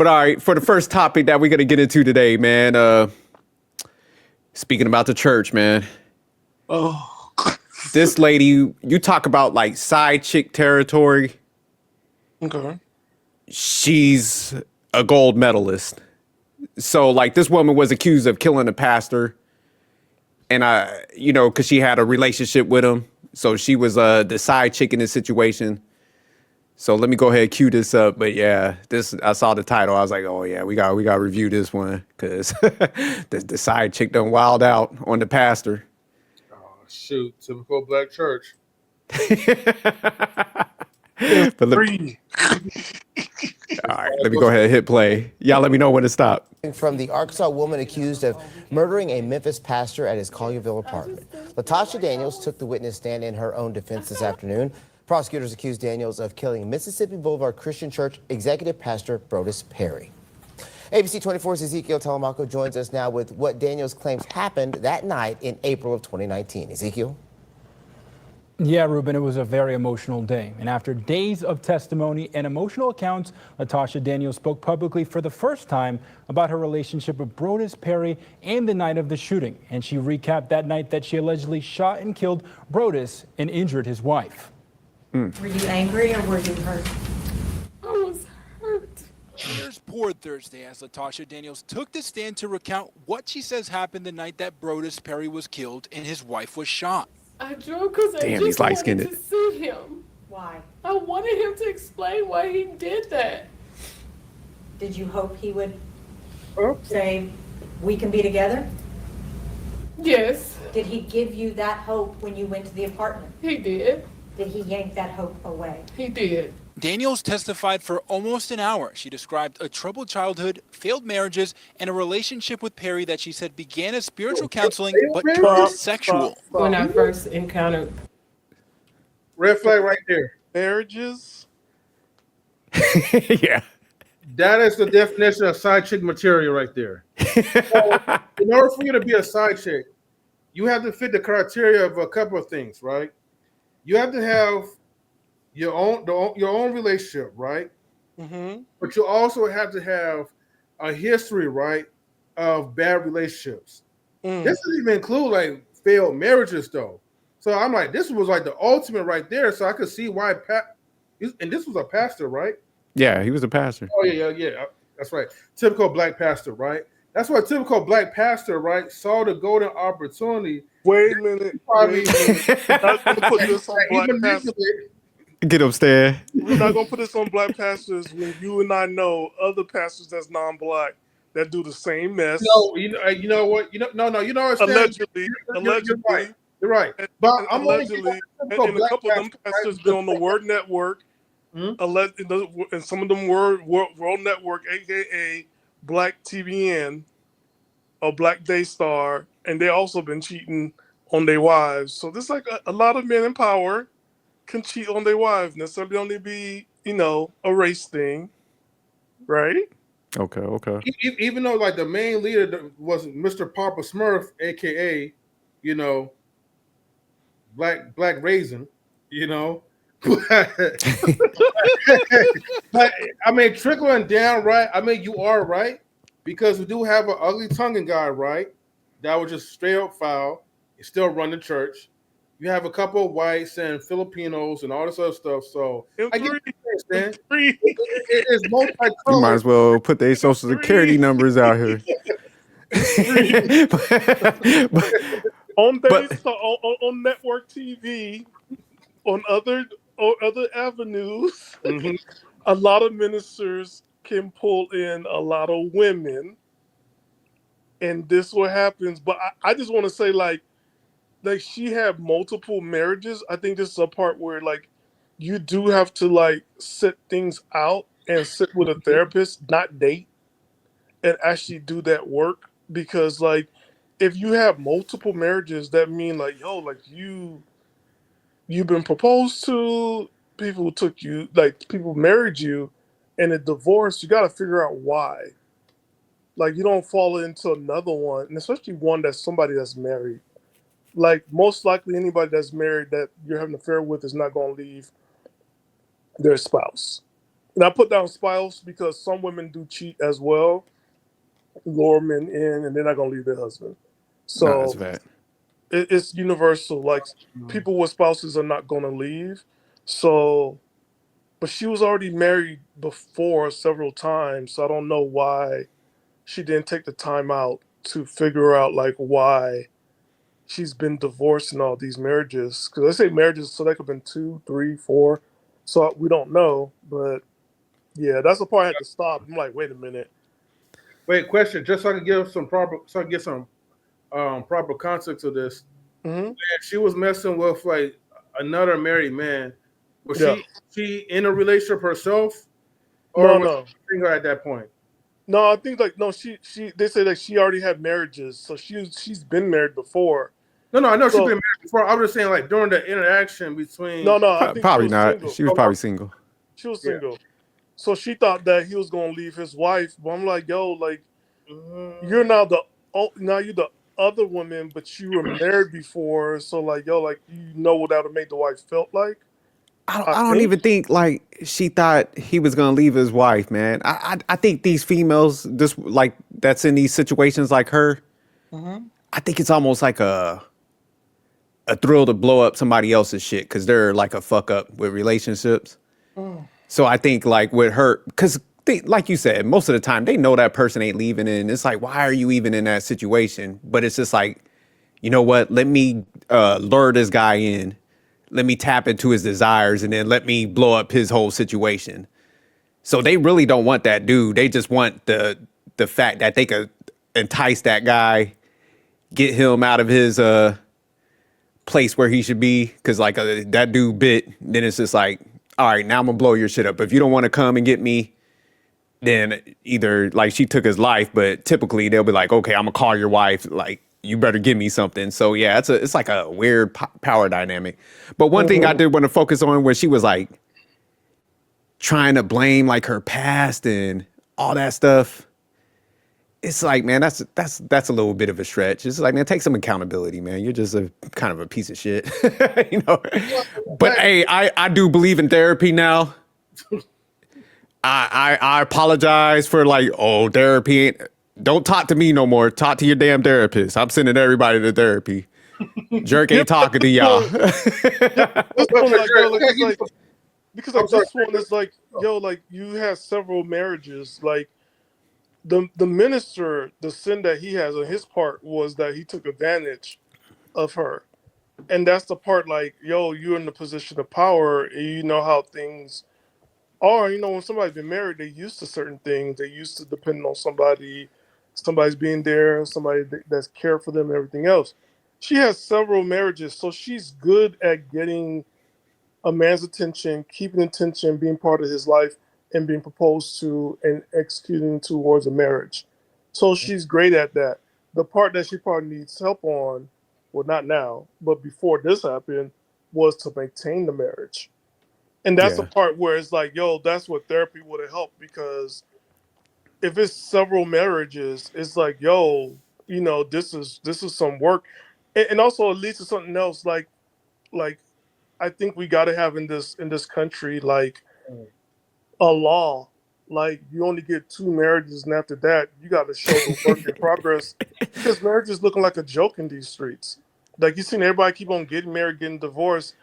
But all right, for the first topic that we're gonna get into today, man. Speaking about the church, man. Oh, This lady, you talk about like side chick territory. okay. She's a gold medalist. So like this woman was accused of killing a pastor, and because she had a relationship with him, so she was the side chick in this situation. So let me go ahead and cue this up. But yeah, this I saw the title. I was like, oh yeah, we got to review this one because the side chick done wild out on the pastor. Oh, shoot. Typical black church. But Free. all right, let me go ahead and hit play. Y'all let me know when to stop. From the Arkansas woman accused of murdering a Memphis pastor at his Collierville apartment. Latasha Daniels took the witness stand in her own defense this afternoon. Prosecutors accused Daniels of killing Mississippi Boulevard Christian Church executive pastor Brodus Perry. ABC 24's Ezekiel Telemaco joins us now with what Daniels claims happened that night in April of 2019. Ezekiel? Yeah, Ruben, it was a very emotional day. And after days of testimony and emotional accounts, Latasha Daniels spoke publicly for the first time about her relationship with Brodus Perry and the night of the shooting. And she recapped that night that she allegedly shot and killed Brodus and injured his wife. Were you angry or were you hurt? I was hurt. Tears poured Thursday as Latasha Daniels took the stand to recount what she says happened the night that Brodus Perry was killed and his wife was shot. I drove because I Damn, just he's light-skinned. wanted to see him. Why? I wanted him to explain why he did that. Did you hope he would Oh. say, we can be together? Yes, Did he give you that hope when you went to the apartment? he did. Did he yank that hope away? He did. Daniels testified for almost an hour. She described a troubled childhood, failed marriages, and a relationship with Perry that she said began as spiritual counseling but turned sexual. When I first encountered, Red flag right there. Marriages. Yeah. That is the definition of side chick material right there. So, in order for you to be a side chick, you have to fit the criteria of a couple of things, right? You have to have your own relationship, right? Mm-hmm. But you also have to have a history, right, of bad relationships. This doesn't even include like failed marriages, though. So I'm like, this was like the ultimate right there. So I could see why and this was a pastor, right? Yeah, he was a pastor. Oh yeah. That's right. Typical black pastor, right? That's why typical black pastor, right, saw the golden opportunity. Wait a minute. Probably We're not going to put this on black pastors. Get upstairs. We're not going to put this on black pastors when you and I know other pastors that's non-black that do the same mess. No, you know what? No. You know what? Allegedly. You're right. But I'm allegedly, and a couple of them pastors been on the Word Network, and some of them were World Network, aka Black TVN or Black Daystar, and they also been cheating on their wives. So there's like a lot of men in power can cheat on their wives. Necessarily only be, a race thing, right? Okay. Even though like the main leader was Mr. Papa Smurf, aka, Black Raisin, But I mean, trickling down, right? I mean, you are right because we do have an ugly tonguing guy, right? That was just straight up foul. He still run the church. You have a couple of whites and Filipinos and all this other stuff. So I get it, man. It's multicolored. You might as well put their social security numbers out here. On network TV, on other avenues, a lot of ministers can pull in a lot of women, and this what happens. But I just want to say, like she had multiple marriages. I think this is a part where like you do have to like set things out and sit with a therapist, not date, and actually do that work. Because like if you have multiple marriages, that mean like you've been proposed to, people took you, like people married you, and a divorce, you got to figure out why. Like you don't fall into another one, and especially one that's somebody that's married. Like most likely anybody that's married that you're having an affair with is not going to leave their spouse. And I put down spouse because some women do cheat as well, lure men in, and they're not gonna leave their husband. No, that's So a fact. it's universal. Like people with spouses are not gonna leave. So, but she was already married before several times, so I don't know why she didn't take the time out to figure out like why she's been divorced in all these marriages. Because I say marriages, so that could have been 2, 3, 4. So we don't know, but yeah, that's the part I had to stop. I'm like, wait a minute. Wait, question. Just so I can give some proper, so I can get some proper context to this. Hmm. And she was messing with like another married man. Was Yeah. she in a relationship herself, or No, was no. she single at that point? No, I think like no, she they say that she already had marriages, so she's been married before. No, I know she's been So married before. I was just saying like during the interaction between. no, I think she Probably was not. single. She was Oh, no? probably single. She was Yeah. single. So she thought that he was gonna leave his wife, but I'm like, yo, like Mm. you're now you're the other woman, but you were married before, so like yo, like you know what that would make the wife felt like. I I don't think. even think like she thought he was gonna leave his wife, man. I think these females, this like that's in these situations like her, Mhm. I think it's almost like a thrill to blow up somebody else's shit because they're like a fuck up with relationships. Mm. So I think like with her, because like you said, most of the time they know that person ain't leaving, and it's like, why are you even in that situation? But it's just like, you know what? Let me lure this guy in. Let me tap into his desires, and then let me blow up his whole situation. So they really don't want that dude. They just want the fact that they could entice that guy, get him out of his place where he should be. Cause like that dude bit, then it's just like, all right, now I'm gonna blow your shit up. If you don't want to come and get me, then either like she took his life, but typically they'll be like, okay, I'm gonna call your wife. Like you better give me something. So yeah, it's like a weird power dynamic. But one thing I Mhm. did want to focus on where she was like trying to blame like her past and all that stuff. It's like, man, that's a little bit of a stretch. It's like, man, take some accountability, man. You're just a kind of a piece of shit, you know. But hey, I do believe in therapy now. I apologize for like, oh, therapy ain't. Don't talk to me no more. Talk to your damn therapist. I'm sending everybody to therapy. Jerk Yeah, ain't talking to this y'all. one, this one, like yo, like Okay, because I'm like sorry. this one is like yo, like you have several marriages, like the minister, the sin that he has on his part was that he took advantage of her, and that's the part like yo, you're in the position of power, and you know how things are. You know, when somebody's been married, they're used to certain things. They used to depending on somebody, somebody's being there, somebody that's care for them, and everything else. She has several marriages, so she's good at getting a man's attention, keeping attention, being part of his life, and being proposed to and executing towards a marriage. So she's great at that. The part that she probably needs help on, well, not now, but before this happened, was to maintain the marriage. And that's the Yeah, part where it's like, yo, that's what therapy would have helped because if it's several marriages, it's like, yo, you know, this is some work, and also it leads to something else. Like I think we got to have in this country like a law. Like you only get 2 marriages, and after that, you got to show the work in progress because marriage is looking like a joke in these streets. Like you seen everybody keep on getting married, getting divorced.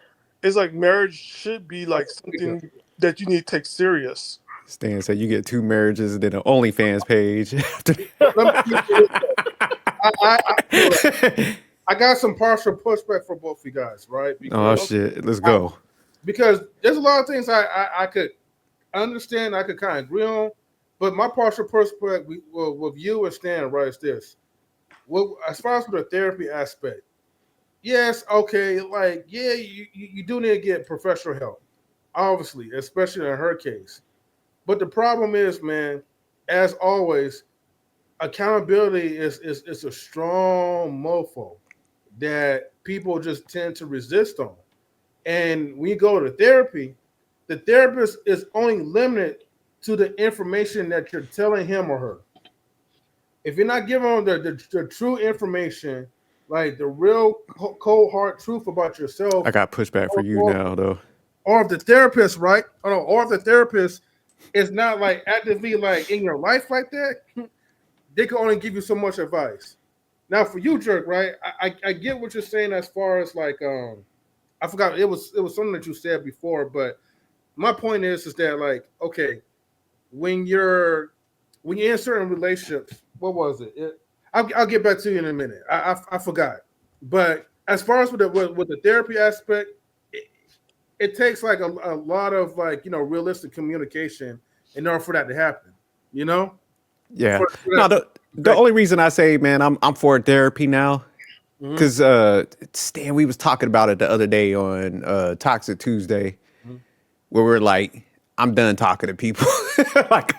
It's like marriage should be like something that you need to take serious. Stan said you get 2 marriages and then an OnlyFans page. Let me say this, though. Look, I got some partial pushback for both of you guys, right? Oh Because shit, let's go. there's a lot of things I could understand, I could kind of agree on, but my partial pushback with you and Stan, right, is this. Well, as far as the therapy aspect, yes, okay, like yeah, you do need to get professional help, obviously, especially in her case. But the problem is, man, as always, accountability is a strong mofo that people just tend to resist on. And when you go to therapy, the therapist is only limited to the information that you're telling him or her. If you're not giving them the true information, like the real cold hard truth about yourself, I got pushback for you or, now though. or if the therapist, right? Or if the therapist is not like actively like in your life like that, they can only give you so much advice. Now for you, Jerk, right? I get what you're saying as far as like I forgot it was something that you said before, but my point is that like okay, when you're in certain relationships, what was it? I'll get back to you in a minute. I forgot, but as far as with the therapy aspect, it takes like a lot of like realistic communication in order for that to happen. You know, Yeah. for No, that, the only reason I say, man, I'm for therapy now, Mhm. because Stan, we was talking about it the other day on Toxic Tuesday, where we're like, I'm done talking to people. Like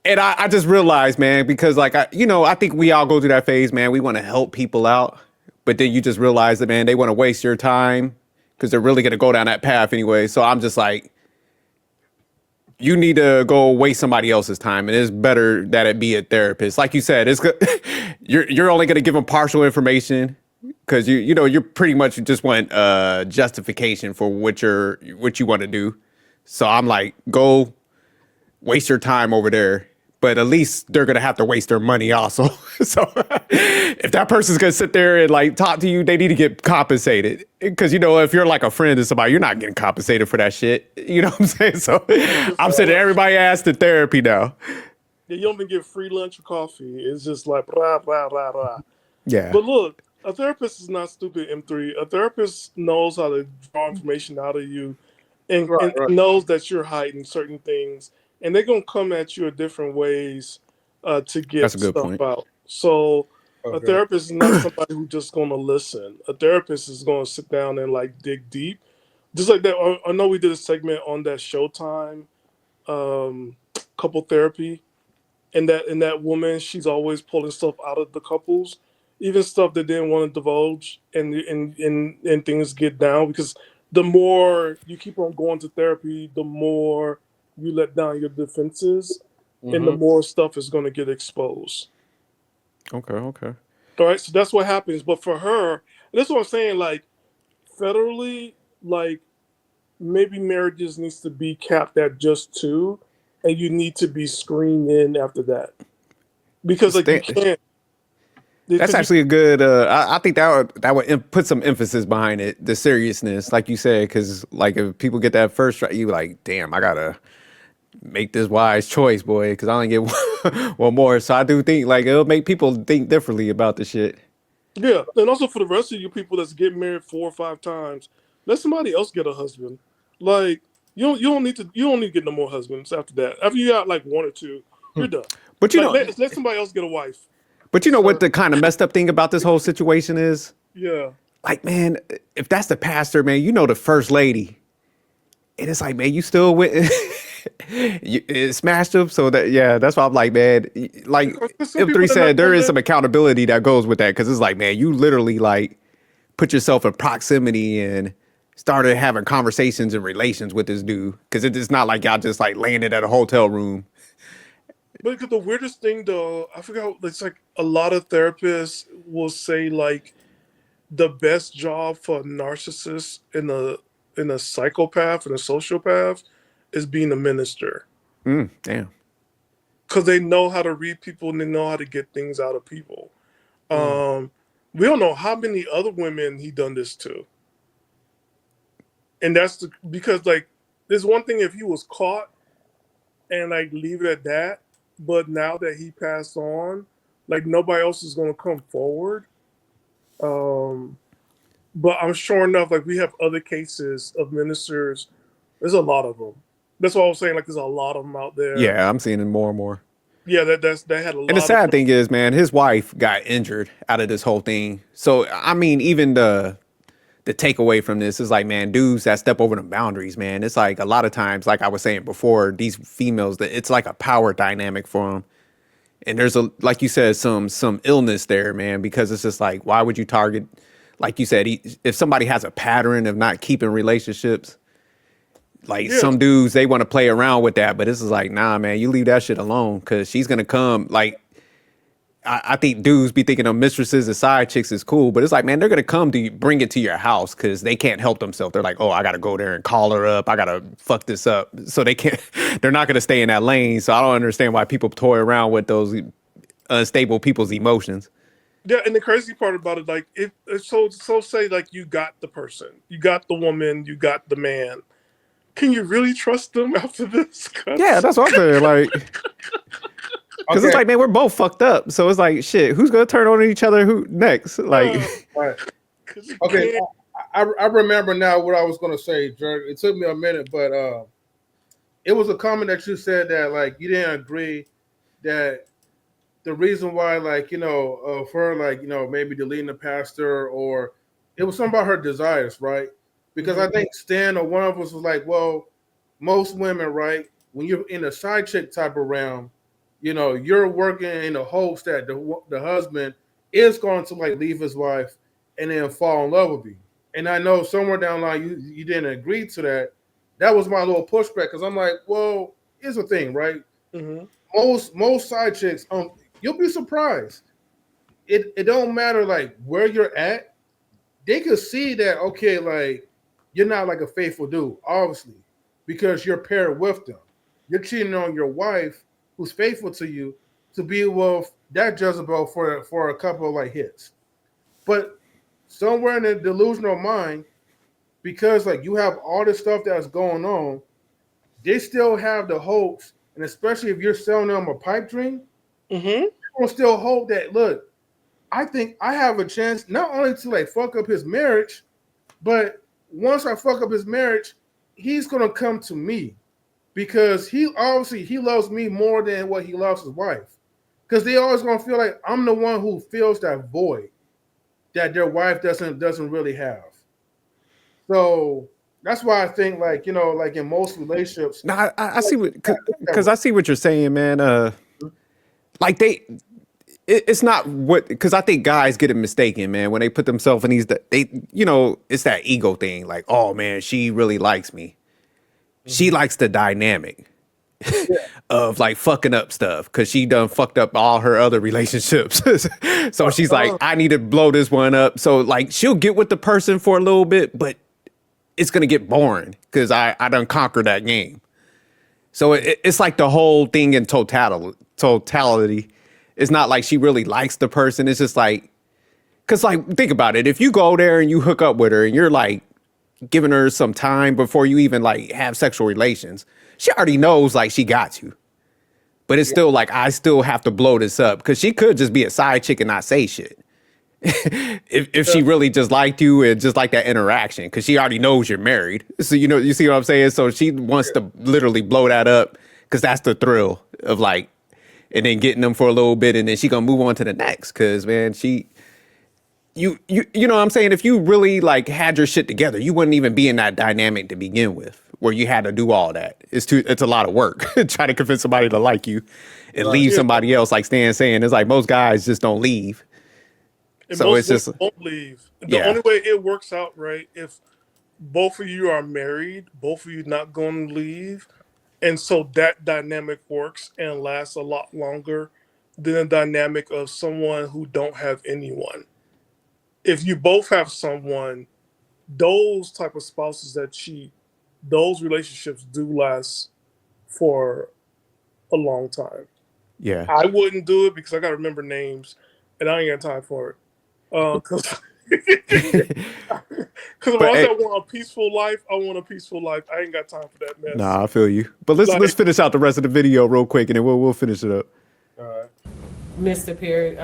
and I just realized, man, because like I think we all go through that phase, man. We want to help people out, but then you just realize that, man, they want to waste your time because they're really gonna go down that path anyway. So I'm just like, you need to go waste somebody else's time, and it's better that it be a therapist. Like you said, it's good. You're only gonna give them partial information because you're pretty much just want justification for what you want to do. So I'm like, go waste your time over there. But at least they're gonna have to waste their money also. So if that person's gonna sit there and like talk to you, they need to get compensated. Because if you're like a friend to somebody, you're not getting compensated for that shit. You know what I'm saying? So I'm sending everybody ass to therapy now. Yeah, you don't even get free lunch or coffee. It's just like rah rah rah rah. Yeah. But look, a therapist is not stupid. M3. A therapist knows how to draw information out of you, and, Right, and right. knows that you're hiding certain things, and they're gonna come at you in different ways to That's get a good stuff point. out. So a Okay. therapist is not somebody who's just gonna listen. A therapist is gonna sit down and like dig deep, just like that. I know we did a segment on that Showtime couple therapy, and that woman, she's always pulling stuff out of the couples, even stuff they didn't want to divulge, and things get down because the more you keep on going to therapy, the more you let down your defenses, and the Mhm. more stuff is going to get exposed. Okay. All right, so that's what happens. But for her, and that's what I'm saying. Like federally, like maybe marriages needs to be capped at just two, and you need to be screened in after that because like you can't. That's Because you, actually a good. I think that would put some emphasis behind it, the seriousness, like you said, because like if people get that first strike, you like, damn, I gotta make this wise choice, boy, because I only get one more. So I do think like it'll make people think differently about the shit. yeah, and also for the rest of you people that's getting married 4 or 5 times, let somebody else get a husband. Like you don't need to get no more husbands after that. After you got like one or two, you're done. But Like let somebody else get a wife. you know what So the kind of messed up thing about this whole situation is? yeah, Like, man, if that's the pastor, man, the first lady, and it's like, man, you still with it smashed him. So that's why I'm like, man, like because some people M3 are not said, there gonna is live. some accountability that goes with that because it's like, man, you literally like put yourself in proximity and started having conversations and relations with this dude because it's not like y'all just like landed at a hotel room. But the weirdest thing though, I forgot. It's like a lot of therapists will say like the best job for a narcissist and a psychopath and a sociopath is being a minister Damn. because they know how to read people and they know how to get things out of people. Um, we don't know how many other women he done this to, and because like there's one thing if he was caught and like leave it at that, but now that he passed on, like nobody else is gonna come forward. Um, but I'm sure enough, like we have other cases of ministers. There's a lot of them. That's what I was saying. Like there's a lot of them out there. Yeah, I'm seeing it more and more. Yeah, that had a And the lot of. sad thing is, man, his wife got injured out of this whole thing. So I mean, even the takeaway from this is like, man, dudes that step over the boundaries, man. It's like a lot of times, like I was saying before, these females that it's like a power dynamic for them. And there's like you said, some illness there, man, because it's just like, why would you target, like you said, if somebody has a pattern of not keeping relationships, like Yeah, some dudes, they want to play around with that, but this is like, nah, man, you leave that shit alone because she's gonna come. Like, I think dudes be thinking of mistresses and side chicks is cool, but it's like, man, they're gonna come to you, bring it to your house because they can't help themselves. They're like, oh, I gotta go there and call her up. I gotta fuck this up. So they can't. They're not gonna stay in that lane. So I don't understand why people toy around with those unstable people's emotions. Yeah, and the crazy part about it, like, so say like you got the person, you got the woman, you got the man. Can you really trust them after this? Yeah, that's what I'm saying. Like, because it's like, man, we're both fucked up. So it's like, shit, who's gonna turn on each other? Who next? Like, right. Okay, I remember now what I was gonna say, Jerk. It took me a minute, but it was a comment that you said that like you didn't agree that the reason why, like, for her, like, maybe deleting the pastor, or it was something about her desires, right? Because I think Stan or one of us was like, well, most women, right, when you're in a side chick type of realm, you're working in the hopes that the husband is going to like leave his wife and then fall in love with you. And I know somewhere down the line you didn't agree to that. That was my little pushback, because I'm like, well, here's the thing, right? Most side chicks, you'll be surprised. It don't matter like where you're at. They could see that, okay, like you're not like a faithful dude, obviously, because you're paired with them. You're cheating on your wife, who's faithful to you, to be with that Jezebel for a couple of like hits. But somewhere in the delusional mind, because like you have all this stuff that's going on, they still have the hopes, and especially if you're selling them a pipe dream, people still hope that, look, I think I have a chance not only to like fuck up his marriage, but once I fuck up his marriage, he's gonna come to me, because he loves me more than what he loves his wife. Because they always gonna feel like I'm the one who fills that void that their wife doesn't really have. So that's why I think, like, like in most relationships. no, I see what, because I see what you're saying, man. Like it's not what, because I think guys get it mistaken, man, when they put themselves in these, it's that ego thing. Like, oh man, she really likes me. She likes the dynamic of like fucking up stuff, because she done fucked up all her other relationships. So she's like, I need to blow this one up. So like she'll get with the person for a little bit, but it's gonna get boring because I done conquered that game. So it's like the whole thing in totality. It's not like she really likes the person. It's just like, because like, think about it. If you go there and you hook up with her and you're like giving her some time before you even like have sexual relations, she already knows like she got you. But it's still like, I still have to blow this up, because she could just be a side chick and not say shit. if she really just liked you and just like that interaction, because she already knows you're married. So, you see what I'm saying? So she wants to literally blow that up, because that's the thrill of like, and then getting them for a little bit, and then she gonna move on to the next. Because man, you know what I'm saying? If you really like had your shit together, you wouldn't even be in that dynamic to begin with, where you had to do all that. It's a lot of work trying to convince somebody to like you and leave somebody else. Like Stan's saying, it's like most guys just don't leave. And so it's just won't leave. The only way it works out, right, if both of you are married, both of you not going to leave. And so that dynamic works and lasts a lot longer than the dynamic of someone who don't have anyone. If you both have someone, those type of spouses that cheat, those relationships do last for a long time. Yeah. I wouldn't do it because I got to remember names and I ain't got time for it. Because if I want a peaceful life, I want a peaceful life. I ain't got time for that mess. Nah, I feel you. But let's finish out the rest of the video real quick, and then we'll finish it up. All right. Mr. Perry,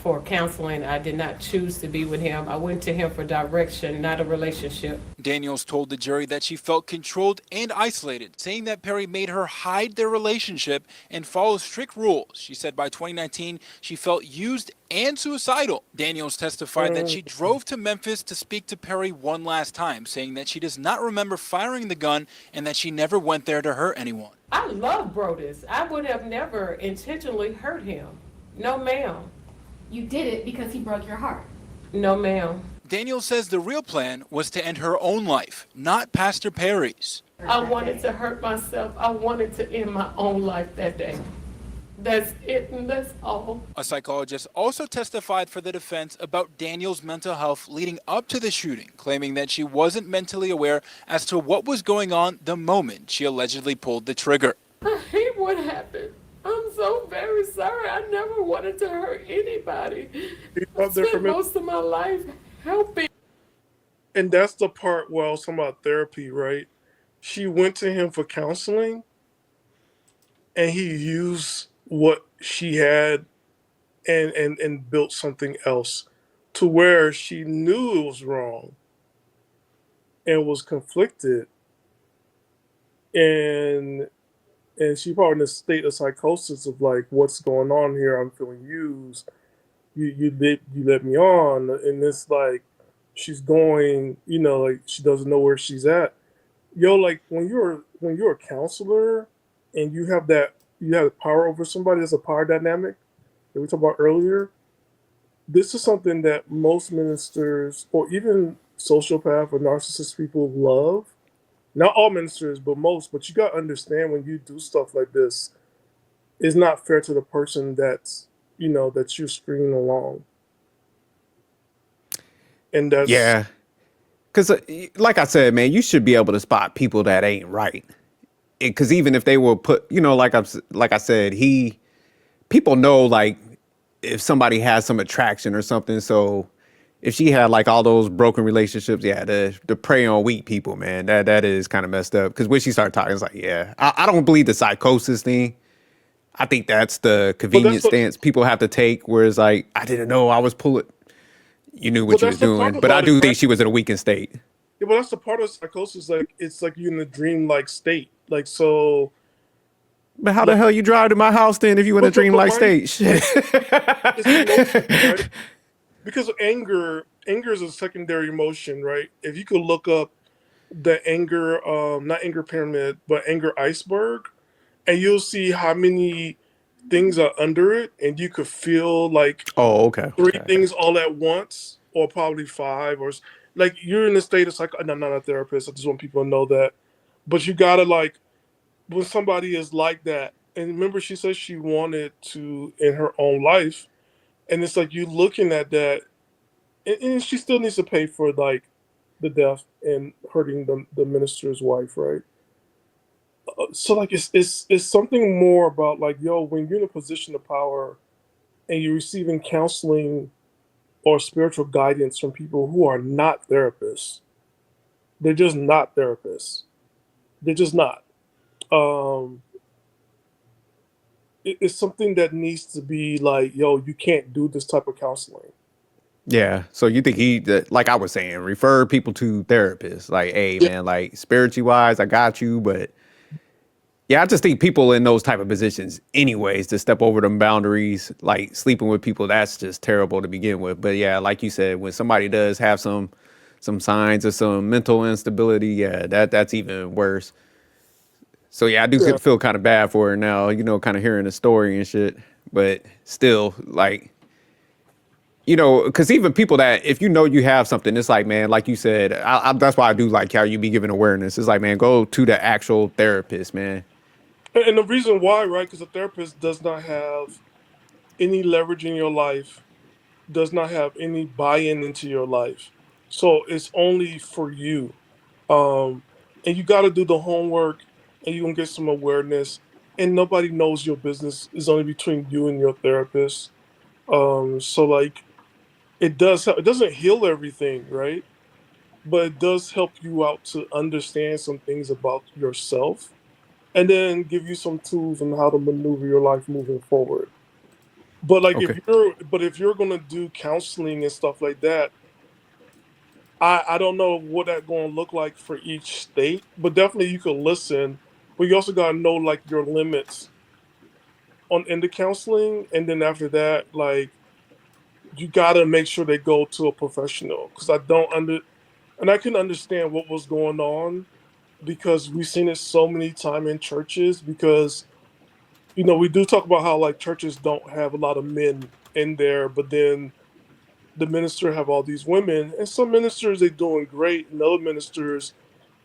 for counseling, I did not choose to be with him. I went to him for direction, not a relationship. Daniels told the jury that she felt controlled and isolated, saying that Perry made her hide their relationship and follow strict rules. She said by 2019, she felt used and suicidal. Daniels testified that she drove to Memphis to speak to Perry one last time, saying that she does not remember firing the gun and that she never went there to hurt anyone. I love Brodus. I would have never intentionally hurt him. No, ma'am. You did it because he broke your heart. No, ma'am. Daniels says the real plan was to end her own life, not Pastor Perry's. I wanted to hurt myself. I wanted to end my own life that day. That's it, and that's all. A psychologist also testified for the defense about Daniels' mental health leading up to the shooting, claiming that she wasn't mentally aware as to what was going on the moment she allegedly pulled the trigger. I hate what happened. I'm so very sorry. I never wanted to hurt anybody. He's I out there for spent me. most of my life helping. And that's the part where I was talking about therapy, right? She went to him for counseling, and he used what she had and built something else to where she knew it was wrong and was conflicted, and she probably in a state of psychosis of like, what's going on here? I'm feeling used. You let me on, and it's like she's going, like she doesn't know where she's at. Yo, like when you're a counselor and you have power over somebody, there's a power dynamic that we talked about earlier. This is something that most ministers or even sociopath or narcissist people love. Not all ministers, but most. But you got to understand, when you do stuff like this, it's not fair to the person that you're stringing along. And that's Yeah. Because, like I said, man, you should be able to spot people that ain't right. Because even if they were put, like I said, people know, like, if somebody has some attraction or something. So if she had like all those broken relationships, yeah, the prey on weak people, man, that is kind of messed up. Because when she started talking, it's like, yeah, I don't believe the psychosis thing. I think that's the convenient what, stance people have to take, where it's like, I didn't know I was pulling. You knew what but you that's were the part doing. But I about it, do right? think she was in a weakened state. Yeah, but that's the part of psychosis. Like, it's like you're in a dream-like state. Like, so, But how the like, hell you drive to my house then if you in a dreamlike mind you, state? Shit. it's emotion, right? Because anger is a secondary emotion, right? If you could look up the anger, not anger pyramid, but anger iceberg, and you'll see how many things are under it, and you could feel like Oh, okay. three Okay. things all at once, or probably five, or like you're in a state of psycho. No, I'm not a therapist. I just want people to know that. But you gotta, like, when somebody is like that, and remember, she said she wanted to in her own life, and it's like you looking at that, and she still needs to pay for like the death and hurting the minister's wife, right? So like it's something more about like, yo, when you're in a position of power and you're receiving counseling or spiritual guidance from people who are not therapists. They're just not therapists. They're just not. Um, it's something that needs to be like, yo, you can't do this type of counseling. Yeah. So you think like I was saying, refer people to therapists. Like, hey, Yeah, man, like spiritually wise, I got you. But yeah, I just think people in those type of positions, anyways, to step over them boundaries, like sleeping with people, that's just terrible to begin with. But yeah, like you said, when somebody does have some signs of some mental instability, yeah, that's even worse. So yeah, I do yeah. feel kind of bad for her now, kind of hearing the story and shit. But still, like, because even people that, if you have something, it's like, man, like you said, that's why I do like how you be giving awareness. It's like, man, go to the actual therapist, man. And the reason why, right? Because a therapist does not have any leverage in your life, does not have any buy-in into your life. So it's only for you. Um, and you got to do the homework, and you're gonna get some awareness. And nobody knows your business. It's only between you and your therapist. So like, it does help. It doesn't heal everything, right? But it does help you out to understand some things about yourself, and then give you some tools on how to maneuver your life moving forward. But like, Okay. if you're gonna do counseling and stuff like that, I don't know what that's going to look like for each state, but definitely you can listen. But you also got to know like your limits on in the counseling, and then after that, like, you got to make sure they go to a professional, because I don't and I can understand what was going on, because we've seen it so many times in churches. Because we do talk about how like churches don't have a lot of men in there, but then the minister have all these women, and some ministers they doing great, and other ministers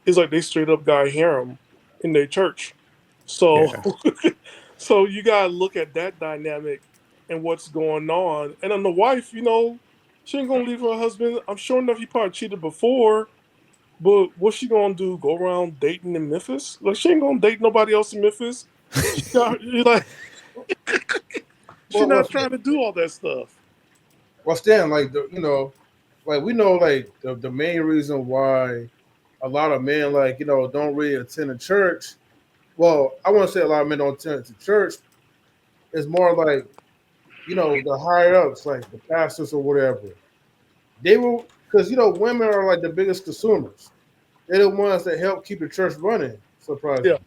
is like they straight up got harem in their church. So Yeah. So you gotta look at that dynamic and what's going on. And then the wife, she ain't gonna leave her husband. I'm sure enough he probably cheated before, but what's she gonna do? Go around dating in Memphis? Like she ain't gonna date nobody else in Memphis. She got you like she Well, well, not trying to do all that stuff. well, Stan, like like we know, like the main reason why a lot of men, like don't really attend a church. Well, I want to say a lot of men don't attend to church. It's more like the higher ups, like the pastors or whatever. They will, because women are like the biggest consumers. They're the ones that help keep the church running. Yeah. Surprisingly,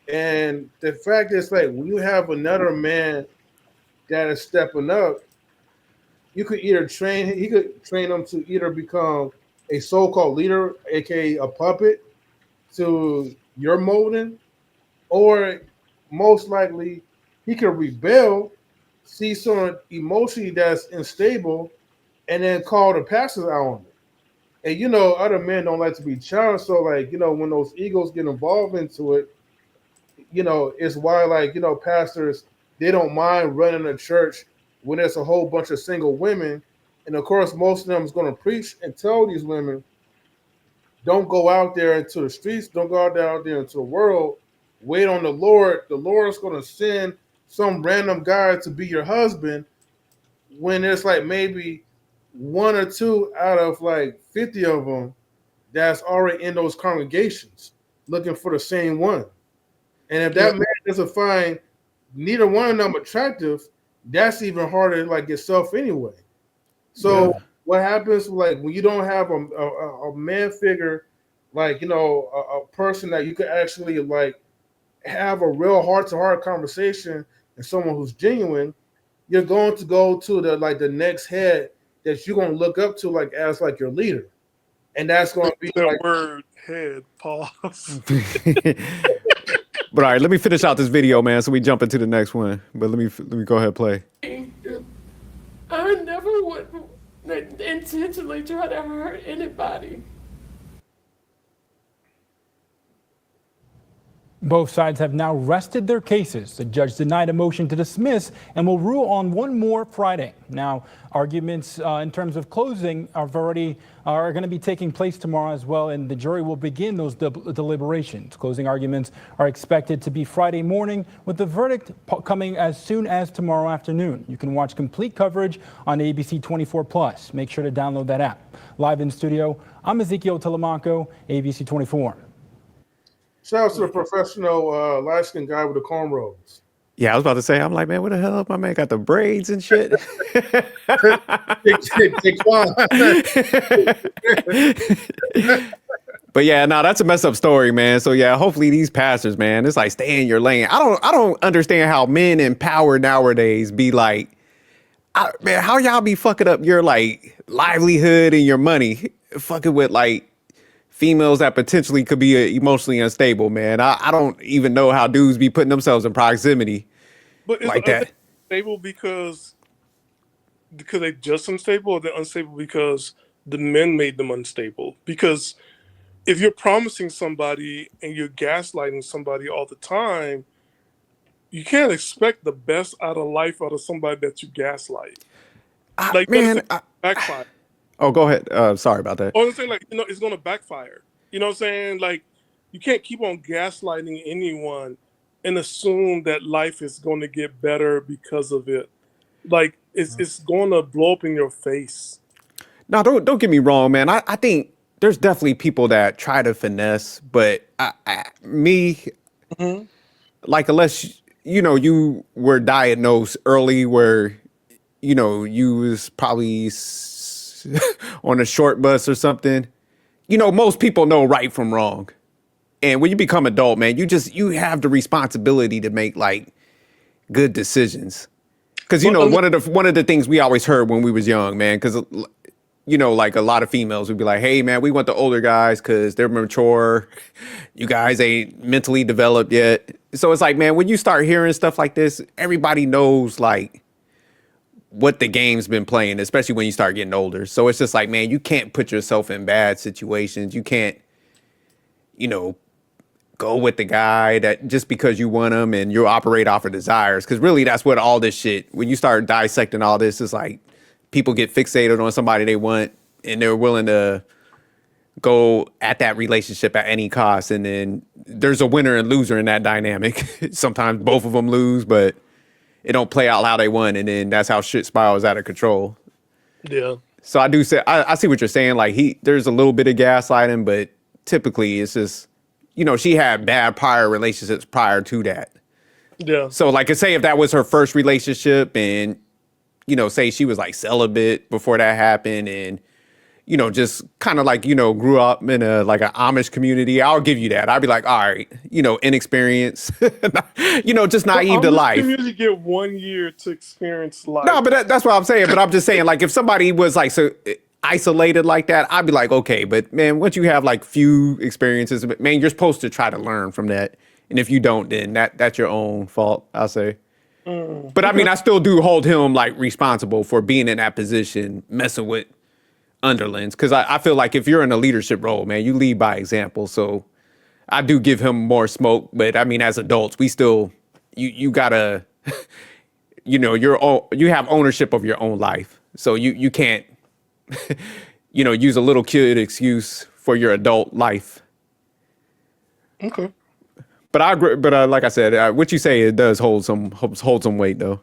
and the fact is, like, when you have another man that is stepping up, you could either he could train them to either become a so-called leader, aka a puppet, to your molding, or most likely he could rebel, see someone emotionally that's unstable, and then call the pastors out on it. And other men don't like to be challenged. So like, when those egos get involved into it, it's why like, pastors, they don't mind running a church when there's a whole bunch of single women. And of course, most of them is going to preach and tell these women, don't go out there into the streets, don't go out there into the world. Wait on the Lord. The Lord's going to send some random guy to be your husband, when there's like maybe one or two out of like 50 of them that's already in those congregations looking for the same one. And if that man doesn't find neither one of them attractive, that's even harder to like yourself anyway. So what happens like when you don't have a man figure, like a person that you could actually like have a real heart-to-heart conversation, and someone who's genuine, you're going to go to the next head that you're going to look up to like as like your leader, and that's going to be That like word head pause. But all right, let me finish out this video, man, so we jump into the next one. But let me go ahead and play. I never would intentionally try to hurt anybody. Both sides have now rested their cases. The judge denied a motion to dismiss and will rule on one more Friday. Now, arguments in terms of closing are going to be taking place tomorrow as well, and the jury will begin those deliberations. Closing arguments are expected to be Friday morning, with the verdict coming as soon as tomorrow afternoon. You can watch complete coverage on ABC 24+. Make sure to download that app. Live in studio, I'm Ezekiel Telemanco, ABC 24. shout out to the professional light-skinned guy with the cornrows. Yeah, I was about to say, I'm like, man, what the hell? My man got the braids and shit. But yeah, no, that's a messed up story, man. So yeah, hopefully these pastors, man, it's like stay in your lane. I don't understand how men in power nowadays be like, man, how y'all be fucking up your like livelihood and your money, fucking with like females that potentially could be emotionally unstable, man. I don't even know how dudes be putting themselves in proximity like that. Stable because they're just unstable, or they're unstable because the men made them unstable? Because if you're promising somebody and you're gaslighting somebody all the time, you can't expect the best out of life out of somebody that you gaslight. Like, Man, backfire. oh, go ahead. Sorry about that. Or I'm saying, like, it's going to backfire. You know what I'm saying? Like, you can't keep on gaslighting anyone and assume that life is going to get better because of it. Like, it's going to blow up in your face. No, don't get me wrong, man. I think there's definitely people that try to finesse, but like, unless you were diagnosed early, where you was probably on a short bus or something. Most people know right from wrong. And when you become adult, man, you have the responsibility to make like good decisions. Because one of the things we always heard when we was young, man, because like a lot of females would be like, hey man, we want the older guys because they're mature. You guys ain't mentally developed yet. So it's like, man, when you start hearing stuff like this, everybody knows like what the game's been playing, especially when you start getting older. So it's just like, man, you can't put yourself in bad situations. You can't, go with the guy that just because you want him and you operate off of desires. Because really, that's what all this shit, when you start dissecting all this, it's like people get fixated on somebody they want and they're willing to go at that relationship at any cost. And then there's a winner and loser in that dynamic. Sometimes both of them lose, but it don't play out how they want. And then that's how shit spirals out of control. Yeah. So I do say, I see what you're saying. Like there's a little bit of gaslighting, but typically it's just, you know, she had bad prior relationships prior to that. Yeah. So like, say if that was her first relationship and, you know, say she was like celibate before that happened and, you know, just kind of like, you know, grew up in an Amish community, I'll give you that. I'd be like, all right, you know, inexperience, you know, just naive to life. Community get 1 year to experience life. No, but that's what I'm saying. But I'm just saying, like, if somebody was like so isolated like that, I'd be like, okay, but man, once you have like few experiences, man, you're supposed to try to learn from that. And if you don't, then that's your own fault, I'll say. But I mean, I still do hold him like responsible for being in that position, messing with underlings. Cause I feel like if you're in a leadership role, man, you lead by example. So I do give him more smoke, but I mean, as adults, we still, you gotta, you know, you have ownership of your own life. So you can't, you know, use a little kid excuse for your adult life. Okay. But I agree. But like I said, what you say, it does hold some weight though.